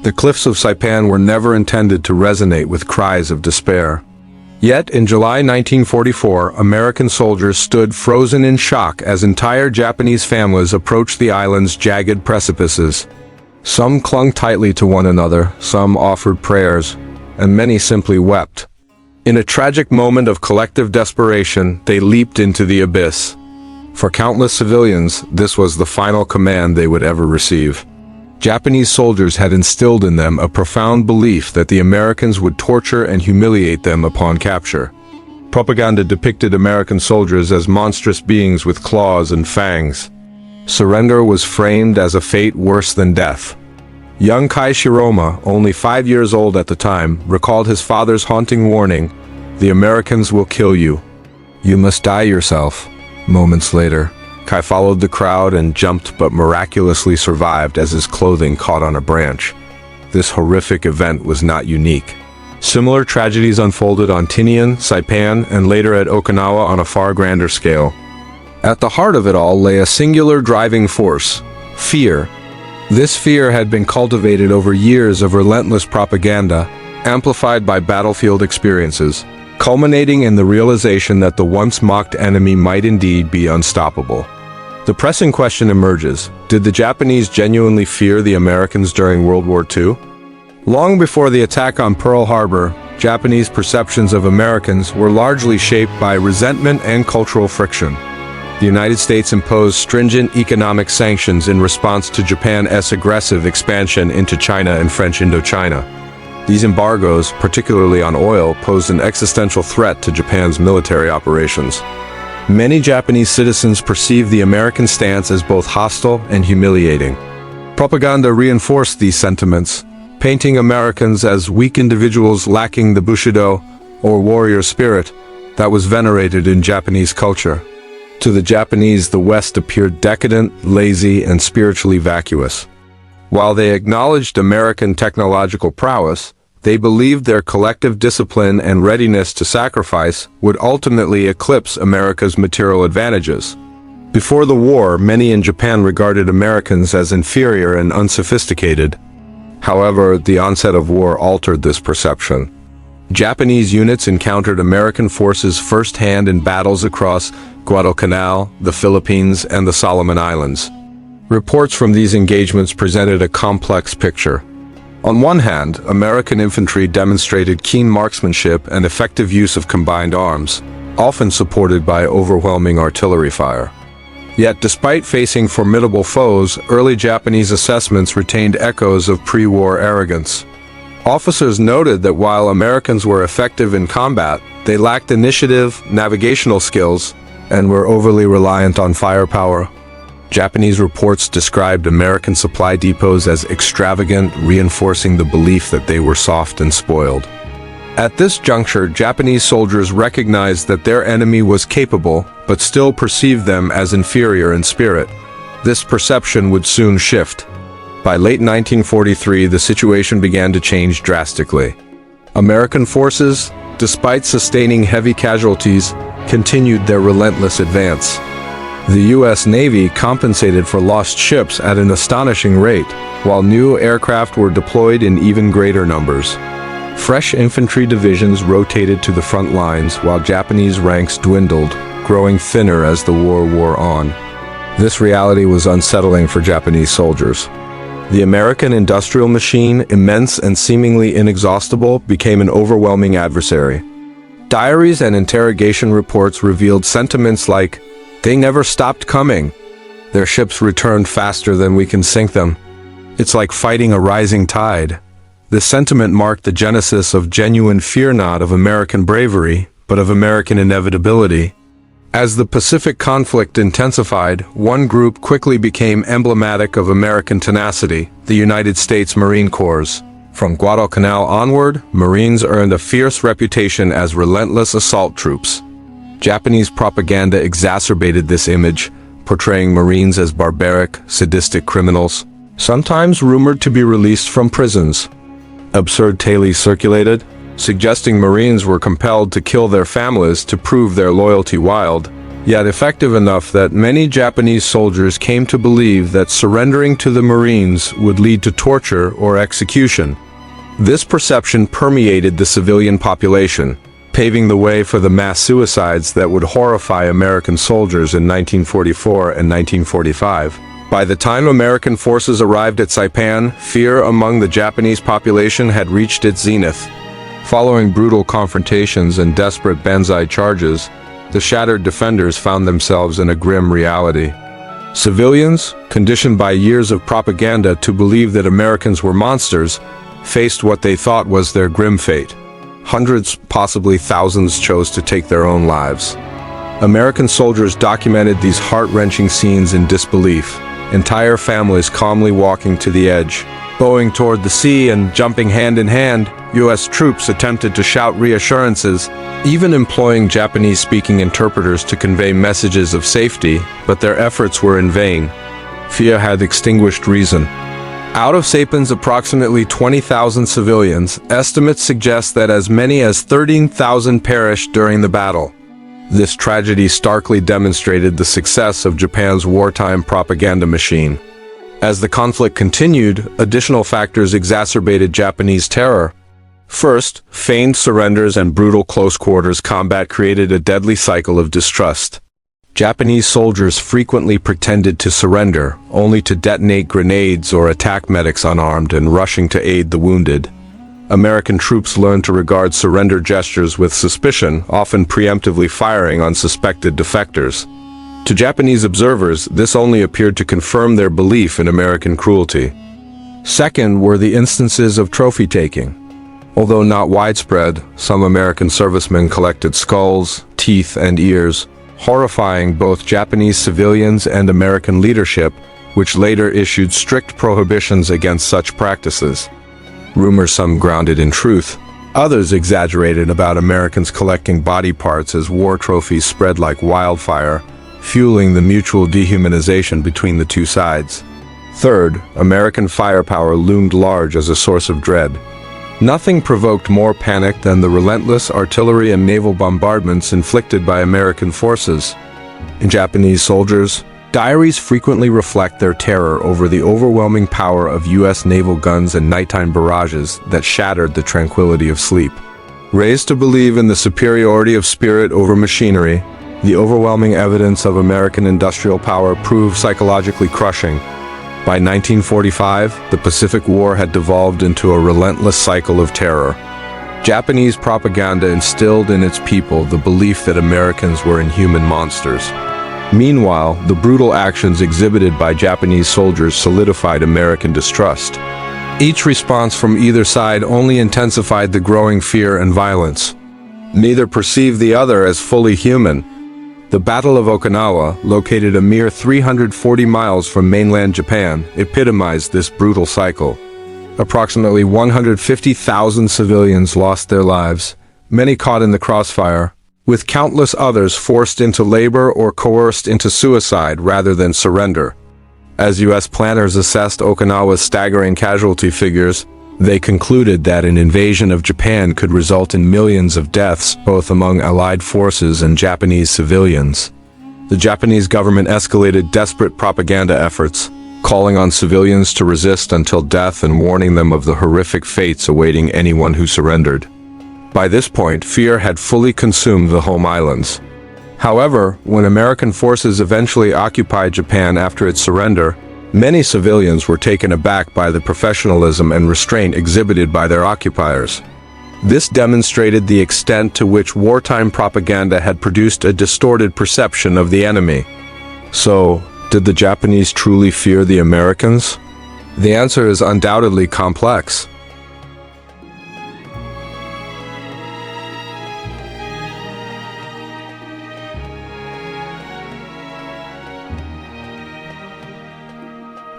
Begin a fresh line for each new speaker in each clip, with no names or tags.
The cliffs of Saipan were never intended to resonate with cries of despair. Yet, in July 1944, American soldiers stood frozen in shock as entire Japanese families approached the island's jagged precipices. Some clung tightly to one another, some offered prayers, and many simply wept. In a tragic moment of collective desperation, they leaped into the abyss. For countless civilians, this was the final command they would ever receive. Japanese soldiers had instilled in them a profound belief that the Americans would torture and humiliate them upon capture. Propaganda depicted American soldiers as monstrous beings with claws and fangs. Surrender was framed as a fate worse than death. Young Kai Shiroma, only 5 years old at the time, recalled his father's haunting warning, "The Americans will kill you. You must die yourself." Moments later, Kai followed the crowd and jumped but miraculously survived as his clothing caught on a branch. This horrific event was not unique. Similar tragedies unfolded on Tinian, Saipan, and later at Okinawa on a far grander scale. At the heart of it all lay a singular driving force: fear. This fear had been cultivated over years of relentless propaganda, amplified by battlefield experiences, culminating in the realization that the once mocked enemy might indeed be unstoppable. The pressing question emerges: did the Japanese genuinely fear the Americans during World War II? Long before the attack on Pearl Harbor, Japanese perceptions of Americans were largely shaped by resentment and cultural friction. The United States imposed stringent economic sanctions in response to Japan's aggressive expansion into China and French Indochina. These embargoes, particularly on oil, posed an existential threat to Japan's military operations. Many Japanese citizens perceived the American stance as both hostile and humiliating. Propaganda reinforced these sentiments, painting Americans as weak individuals lacking the Bushido, or warrior spirit, that was venerated in Japanese culture. To the Japanese, the West appeared decadent, lazy, and spiritually vacuous. While they acknowledged American technological prowess, they believed their collective discipline and readiness to sacrifice would ultimately eclipse America's material advantages. Before the war, many in Japan regarded Americans as inferior and unsophisticated. However, the onset of war altered this perception. Japanese units encountered American forces firsthand in battles across Guadalcanal, the Philippines, and the Solomon Islands. Reports from these engagements presented a complex picture. On one hand, American infantry demonstrated keen marksmanship and effective use of combined arms, often supported by overwhelming artillery fire. Yet, despite facing formidable foes, early Japanese assessments retained echoes of pre-war arrogance. Officers noted that while Americans were effective in combat, they lacked initiative, navigational skills, and were overly reliant on firepower. Japanese reports described American supply depots as extravagant, reinforcing the belief that they were soft and spoiled. At this juncture, Japanese soldiers recognized that their enemy was capable, but still perceived them as inferior in spirit. This perception would soon shift. By late 1943, the situation began to change drastically. American forces, despite sustaining heavy casualties, continued their relentless advance. The U.S. Navy compensated for lost ships at an astonishing rate, while new aircraft were deployed in even greater numbers. Fresh infantry divisions rotated to the front lines while Japanese ranks dwindled, growing thinner as the war wore on. This reality was unsettling for Japanese soldiers. The American industrial machine, immense and seemingly inexhaustible, became an overwhelming adversary. Diaries and interrogation reports revealed sentiments like, "They never stopped coming. Their ships returned faster than we can sink them. It's like fighting a rising tide." This sentiment marked the genesis of genuine fear, not of American bravery, but of American inevitability. As the Pacific conflict intensified, one group quickly became emblematic of American tenacity: the United States Marine Corps. From Guadalcanal onward, Marines earned a fierce reputation as relentless assault troops. Japanese propaganda exacerbated this image, portraying Marines as barbaric, sadistic criminals, sometimes rumored to be released from prisons. Absurd tales circulated, suggesting Marines were compelled to kill their families to prove their loyalty. Wild, yet effective enough that many Japanese soldiers came to believe that surrendering to the Marines would lead to torture or execution. This perception permeated the civilian population, paving the way for the mass suicides that would horrify American soldiers in 1944 and 1945. By the time American forces arrived at Saipan, fear among the Japanese population had reached its zenith. Following brutal confrontations and desperate banzai charges, the shattered defenders found themselves in a grim reality. Civilians, conditioned by years of propaganda to believe that Americans were monsters, faced what they thought was their grim fate. Hundreds, possibly thousands, chose to take their own lives. American soldiers documented these heart-wrenching scenes in disbelief, entire families calmly walking to the edge. Bowing toward the sea and jumping hand in hand, U.S. troops attempted to shout reassurances, even employing Japanese-speaking interpreters to convey messages of safety, but their efforts were in vain. Fear had extinguished reason. Out of Saipan's approximately 20,000 civilians, estimates suggest that as many as 13,000 perished during the battle. This tragedy starkly demonstrated the success of Japan's wartime propaganda machine. As the conflict continued, additional factors exacerbated Japanese terror. First, feigned surrenders and brutal close-quarters combat created a deadly cycle of distrust. Japanese soldiers frequently pretended to surrender, only to detonate grenades or attack medics unarmed and rushing to aid the wounded. American troops learned to regard surrender gestures with suspicion, often preemptively firing on suspected defectors. To Japanese observers, this only appeared to confirm their belief in American cruelty. Second were the instances of trophy-taking. Although not widespread, some American servicemen collected skulls, teeth, and ears, horrifying both Japanese civilians and American leadership, which later issued strict prohibitions against such practices. Rumors some grounded in truth, others exaggerated about Americans collecting body parts as war trophies spread like wildfire, fueling the mutual dehumanization between the two sides. Third, American firepower loomed large as a source of dread. Nothing provoked more panic than the relentless artillery and naval bombardments inflicted by American forces. In Japanese soldiers, diaries frequently reflect their terror over the overwhelming power of U.S. naval guns and nighttime barrages that shattered the tranquility of sleep. Raised to believe in the superiority of spirit over machinery, the overwhelming evidence of American industrial power proved psychologically crushing. By 1945, the Pacific War had devolved into a relentless cycle of terror. Japanese propaganda instilled in its people the belief that Americans were inhuman monsters. Meanwhile, the brutal actions exhibited by Japanese soldiers solidified American distrust. Each response from either side only intensified the growing fear and violence. Neither perceived the other as fully human. The Battle of Okinawa, located a mere 340 miles from mainland Japan, epitomized this brutal cycle. Approximately 150,000 civilians lost their lives, many caught in the crossfire, with countless others forced into labor or coerced into suicide rather than surrender. As U.S. planners assessed Okinawa's staggering casualty figures, they concluded that an invasion of Japan could result in millions of deaths both among Allied forces and Japanese civilians. The Japanese government escalated desperate propaganda efforts, calling on civilians to resist until death and warning them of the horrific fates awaiting anyone who surrendered. By this point, fear had fully consumed the home islands. However, when American forces eventually occupied Japan after its surrender, many civilians were taken aback by the professionalism and restraint exhibited by their occupiers. This demonstrated the extent to which wartime propaganda had produced a distorted perception of the enemy. So, did the Japanese truly fear the Americans? The answer is undoubtedly complex.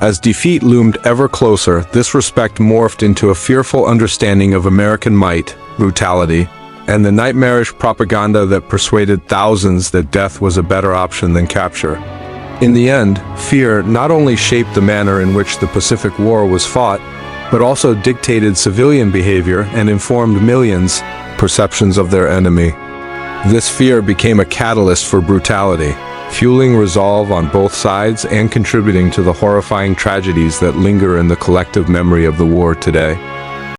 As defeat loomed ever closer, this respect morphed into a fearful understanding of American might, brutality, and the nightmarish propaganda that persuaded thousands that death was a better option than capture. In the end, fear not only shaped the manner in which the Pacific War was fought, but also dictated civilian behavior and informed millions' perceptions of their enemy. This fear became a catalyst for brutality, fueling resolve on both sides and contributing to the horrifying tragedies that linger in the collective memory of the war today.